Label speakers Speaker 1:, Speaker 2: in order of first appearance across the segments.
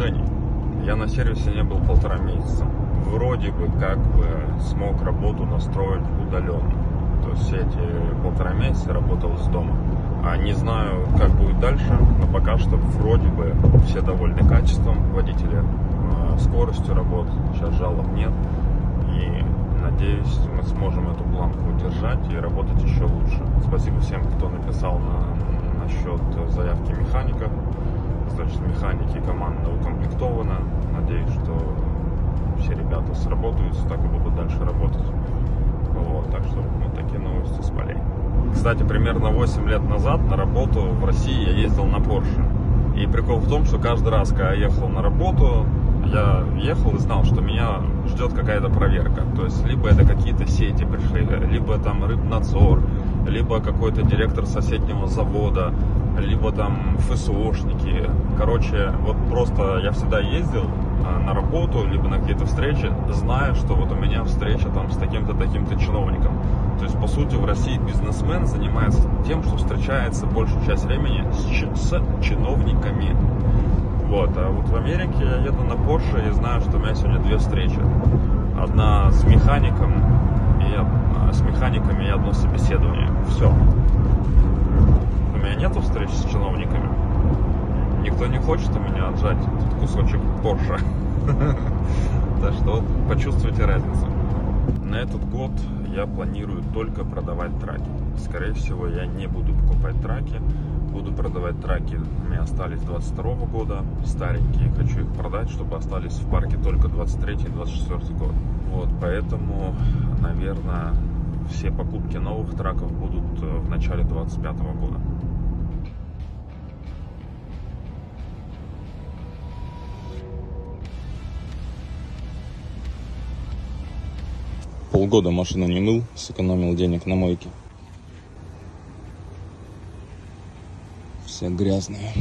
Speaker 1: предложений. Я на сервисе не был 1,5 месяца. Вроде бы как бы смог работу настроить удаленно. То есть все эти 1,5 месяца работал из дома. А не знаю, как будет дальше, но пока что вроде бы все довольны качеством водителя, скоростью работы. Сейчас жалоб нет. И надеюсь, мы сможем эту планку удержать и работать еще лучше. Спасибо всем, кто написал насчет заявки механика. Значит, механики команда укомплектована. Надеюсь, что все ребята сработаются, так и будут дальше работать. Вот, так что вот такие новости с полей. Кстати, примерно 8 лет назад на работу в России я ездил на Porsche. И прикол в том, что каждый раз, когда я ехал на работу, я ехал и знал, что меня ждет какая-то проверка. То есть, либо это какие-то сети пришли, либо там рыбнадзор, либо какой-то директор соседнего завода, либо там ФСОшники. Короче, вот просто я всегда ездил на работу, либо на какие-то встречи, зная, что вот у меня встреча там с таким-то, таким-то чиновником. То есть, по сути, в России бизнесмен занимается тем, что встречается большую часть времени с чиновниками. Вот, а вот в Америке я еду на Porsche и знаю, что у меня сегодня 2 встречи. Одна с механиком и одно собеседование. Все. У меня нету встреч с чиновниками. Никто не хочет у меня отжать этот кусочек Porsche. Так что вот почувствуйте разницу. На этот год я планирую только продавать траки. Скорее всего, я не буду покупать траки. Буду продавать траки, у меня остались 22 года, старенькие, хочу их продать, чтобы остались в парке только 23 и 24 год. Вот, поэтому, наверное, все покупки новых траков будут в начале 25 года.
Speaker 2: Полгода машину не мыл, сэкономил денег на мойке. Все грязные.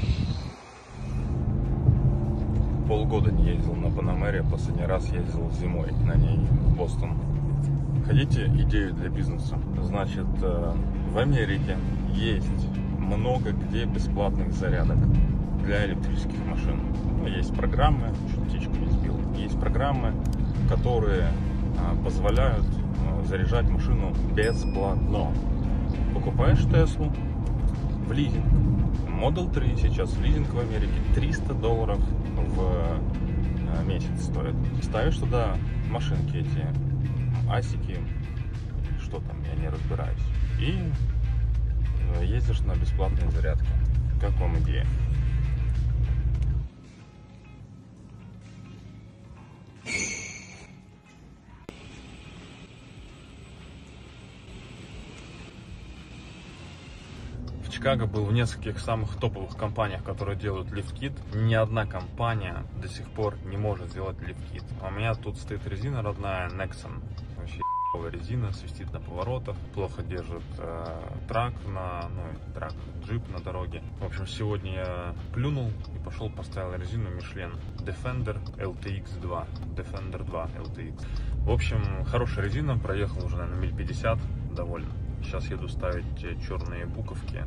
Speaker 1: Полгода не ездил на Панамере, последний раз ездил зимой на ней в Бостон. Хотите идею для бизнеса? Значит, в Америке есть много где бесплатных зарядок для электрических машин. Есть программы, чуть птичку не сбил, есть программы, которые позволяют заряжать машину бесплатно. Покупаешь Теслу в лизинг. Model 3 сейчас в лизинг в Америке $300 в месяц стоит. Ставишь туда машинки эти, асики, что там, я не разбираюсь. И ездишь на бесплатные зарядки. Как вам идея? В Чикаго был в нескольких самых топовых компаниях, которые делают лифткит. Ни одна компания до сих пор не может сделать лифткит. У меня тут стоит резина родная, Nexon. Вообще ебаная резина, свистит на поворотах, плохо держит джип на дороге. В общем, сегодня я плюнул и пошел поставил резину Michelin Defender LTX 2. Defender 2 LTX. В общем, хорошая резина, проехал уже, наверное, миль 50, довольно. Сейчас еду ставить черные буковки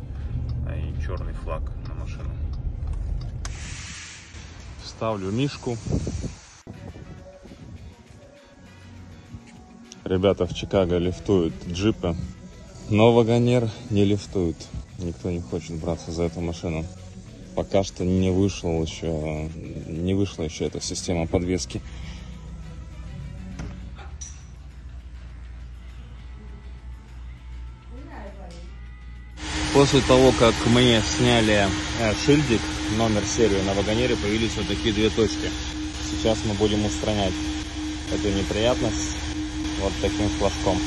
Speaker 1: и черный флаг на машину. Ставлю мишку. Ребята в Чикаго лифтуют джипы, но Wagoneer не лифтует. Никто не хочет браться за эту машину. Пока что не вышла еще эта система подвески. После того, как мне сняли шильдик, номер серии на Wagoneer, появились вот такие 2 точки. Сейчас мы будем устранять эту неприятность вот таким флажком.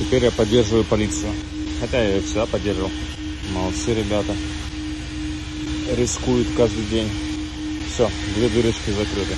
Speaker 1: Теперь я поддерживаю полицию. Хотя я ее всегда поддерживал. Молодцы ребята. Рискуют каждый день. Все, 2 дырочки закрыты.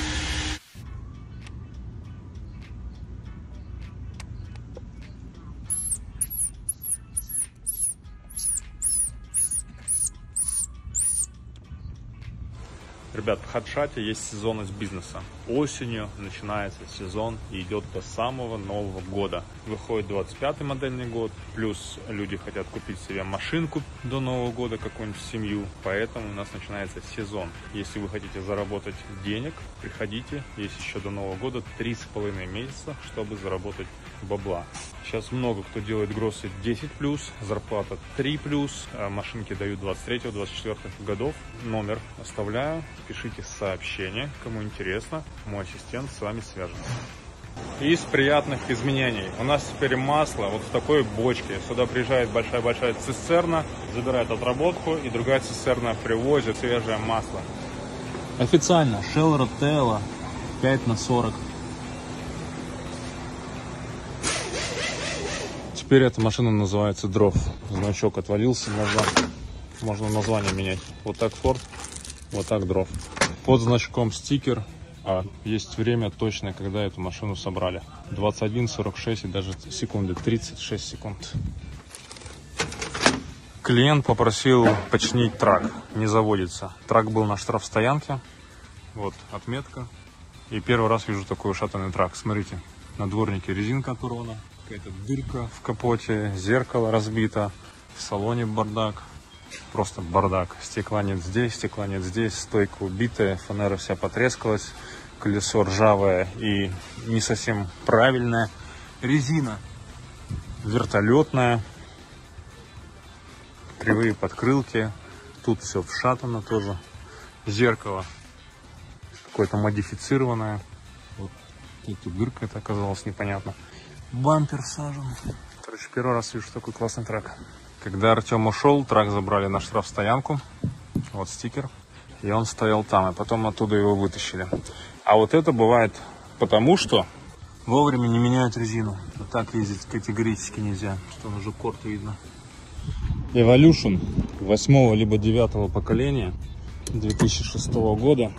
Speaker 3: Ребят, в Хадшате есть сезонность бизнеса. Осенью начинается сезон и идет до самого Нового года. Выходит 25-й модельный год, плюс люди хотят купить себе машинку до Нового года, какую-нибудь семью, поэтому у нас начинается сезон. Если вы хотите заработать денег, приходите, есть еще до Нового года 3,5 месяца, чтобы заработать бабла. Сейчас много кто делает гроссы 10+, зарплата 3+, а машинки дают 23-24 годов. Номер оставляю, пишите сообщение, кому интересно, мой ассистент с вами свяжется. Из приятных изменений. У нас теперь масло вот в такой бочке. Сюда приезжает большая-большая цистерна, забирает отработку, и другая цистерна привозит свежее масло.
Speaker 2: Официально Shell Retail 5/40. Теперь эта машина называется Дров. Значок отвалился, можно название менять. Вот так Ford, вот так Дров. Под значком стикер. А есть время точное, когда эту машину собрали. 21:46 и даже секунды, 36 секунд. Клиент попросил починить трак. Не заводится. Трак был на штрафстоянке. Вот отметка. И первый раз вижу такой ушатанный трак. Смотрите, на дворнике резинка оторвана. Какая-то дырка в капоте, зеркало разбито, в салоне бардак. Просто бардак. Стекла нет здесь, стойка убитая, фанера вся потрескалась, колесо ржавое и не совсем правильное. Резина вертолетная, кривые подкрылки, тут все вшатано тоже. Зеркало какое-то модифицированное. Вот тут дырка это оказалось непонятно. Бампер сажен. Короче, первый раз вижу такой классный трак. Когда Артем ушел, трак забрали на штрафстоянку. Вот стикер. И он стоял там, и потом оттуда его вытащили. А вот это бывает потому, что вовремя не меняют резину. Вот так ездить категорически нельзя, что уже корт видно. Evolution 8 либо 9 поколения 2006 года.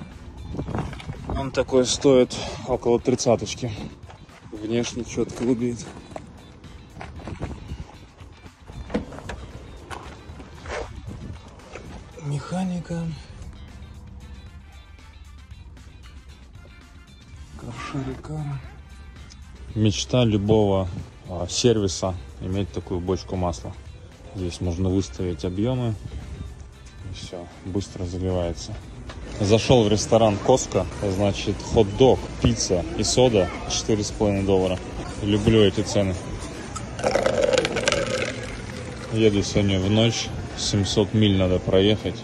Speaker 2: Он такой стоит около 30-очки. Внешне четко выглядит. Механика. Каршерикара. Мечта любого сервиса иметь такую бочку масла. Здесь можно выставить объемы. И все, быстро заливается. Зашел в ресторан Costco, значит, хот-дог, пицца и сода $4,5. Люблю эти цены. Еду сегодня в ночь, 700 миль надо проехать.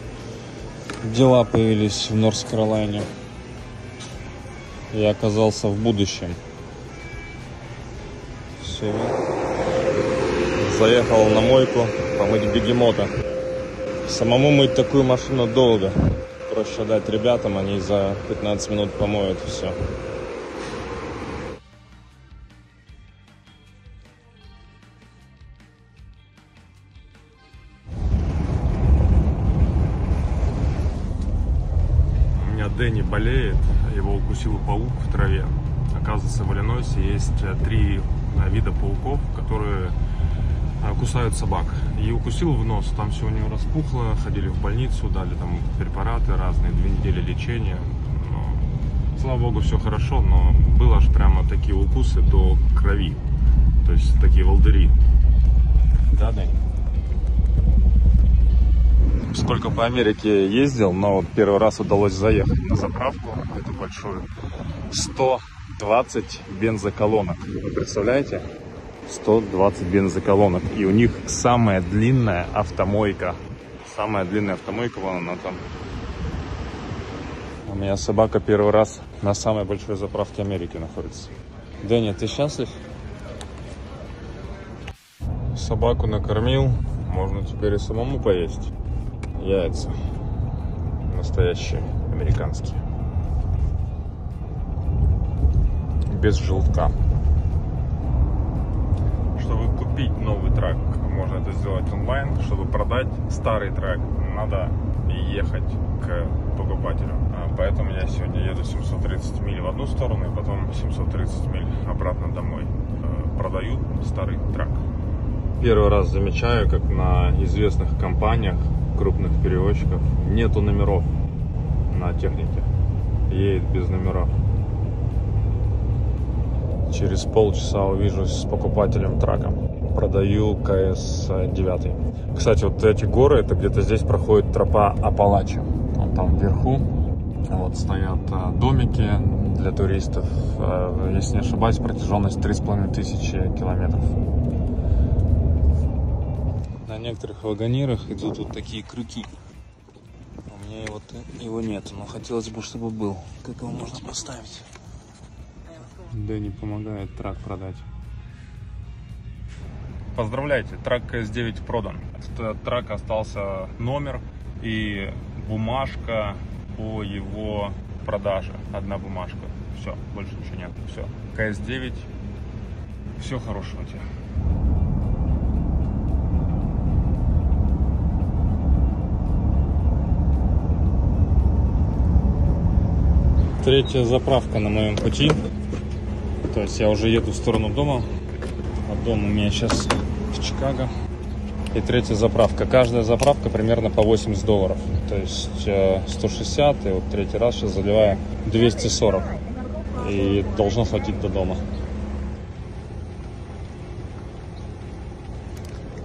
Speaker 2: Дела появились в Норс-Каролайне. Я оказался в будущем. Все. Заехал на мойку помыть бегемота. Самому мыть такую машину долго. Проще дать ребятам, они за 15 минут помоют все.
Speaker 3: У меня Дэнни болеет, его укусил паук в траве. Оказывается, в Иллинойсе есть 3 вида пауков, которые кусают собак. И укусил в нос, там все у него распухло, ходили в больницу, дали там препараты разные, 2 недели лечения. Но, слава богу, все хорошо, но было аж прямо такие укусы до крови. То есть такие волдыри.
Speaker 2: Да, Дань? Сколько по Америке ездил, но вот первый раз удалось заехать на заправку, эту большую. 120 бензоколонок. Вы представляете? 120 бензоколонок. И у них самая длинная автомойка. Самая длинная автомойка, вон она там. У меня собака первый раз на самой большой заправке Америки находится. Дэнни, ты счастлив?
Speaker 1: Собаку накормил, можно теперь и самому поесть. Яйца. Настоящие, американские. Без желтка. Чтобы купить новый трак, можно это сделать онлайн. Чтобы продать старый трак, надо ехать к покупателю. Поэтому я сегодня еду 730 миль в одну сторону и потом 730 миль обратно домой. Продаю старый трак. Первый раз замечаю, как на известных компаниях, крупных перевозчиков, нету номеров на технике. Едет без номеров. Через полчаса увижусь с покупателем трака. Продаю КС-9. Кстати, вот эти горы, это где-то здесь проходит тропа Апалачи. Вон там вверху. Вот стоят домики для туристов. Если не ошибаюсь, протяженность 3500 километров.
Speaker 2: На некоторых вагонерах идут вот такие крюки. У меня его нет, но хотелось бы, чтобы был. Как его можно поставить? Дэнни помогает трак продать.
Speaker 3: Поздравляйте, трак КС-9 продан. От трака остался номер и бумажка по его продаже. Одна бумажка. Все, больше ничего нет. Все. КС-9. Все хорошего тебе.
Speaker 2: Третья заправка на моем пути. То есть я уже еду в сторону дома. А дом у меня сейчас в Чикаго. И третья заправка. Каждая заправка примерно по $80. То есть 160. И вот третий раз сейчас заливаю 240. И должно хватить до дома.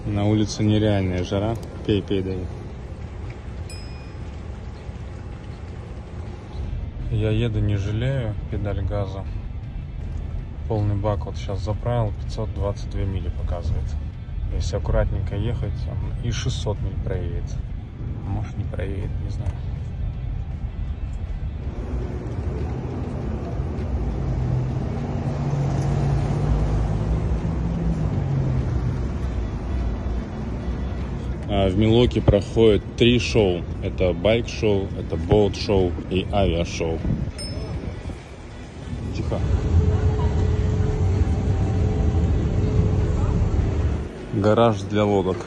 Speaker 2: На улице нереальная жара. Пей, Дэйв. Я еду, не жалею, педаль газа. Полный бак вот сейчас заправил, 522 мили показывает. Если аккуратненько ехать, он и 600 миль проедет. Может, не проедет, не знаю. В Милуоки проходит 3 шоу. Это байк-шоу, это боут-шоу и авиашоу. Тихо. Гараж для лодок.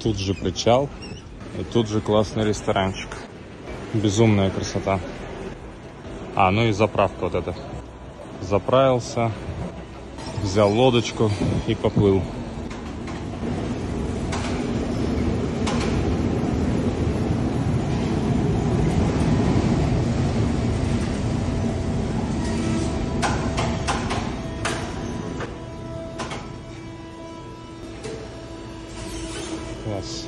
Speaker 2: Тут же причал. И тут же классный ресторанчик. Безумная красота. Ну и заправка вот эта. Заправился. Взял лодочку и поплыл. Класс.